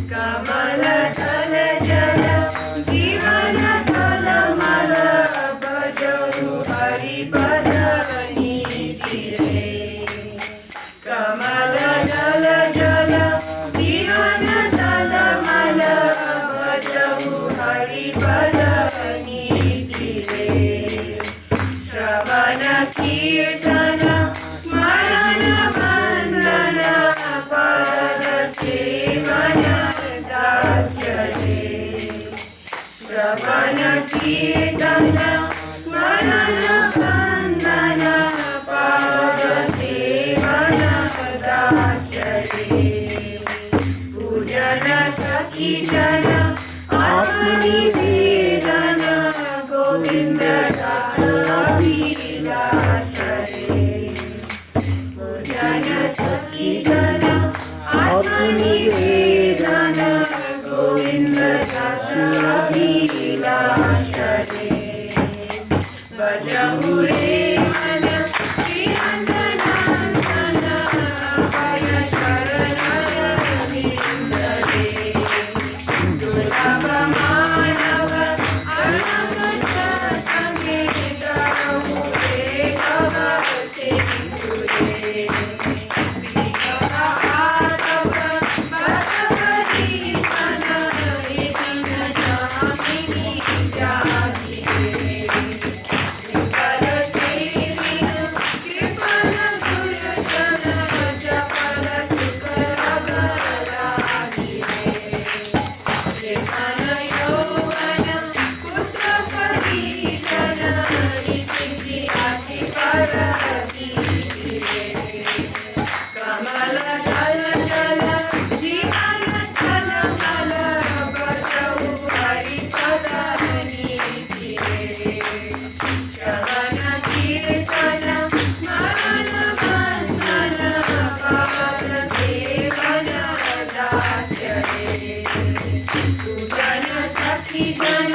कमल दल जल जीवन कलमल भजहु हरिपद नीति रे। कमल दल जल जीवन कलमल भजहु हरिपद नीति रे। श्रवण कीर्तन स्मरण वंदन पद सेवन दास्य रे। श्रवण कीर्तन स्मरण वंदन पद सेवन दास्य रे। पूजन सखी जन आत्मनिवेदन गोविंद दास अभिलाष रे। पूजन सखी जन आत्मनिवेदन गोविंद दास अभिलाष रे। भजहु रे मन श्रीरंगनाथन अभय शरण रविंद रे। दुर्लभ मानव अर्णव समेत रे भगवते रे। कमल दल जल जीवन कलमल भजहु हरिपद नीति रे। श्रवण कीर्तन स्मरण वंदन पद सेवन दास्य रे। पूजन सखी जन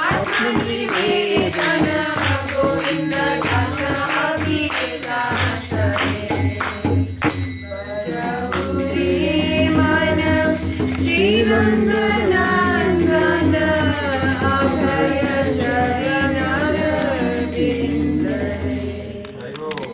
आत्मनिवेदन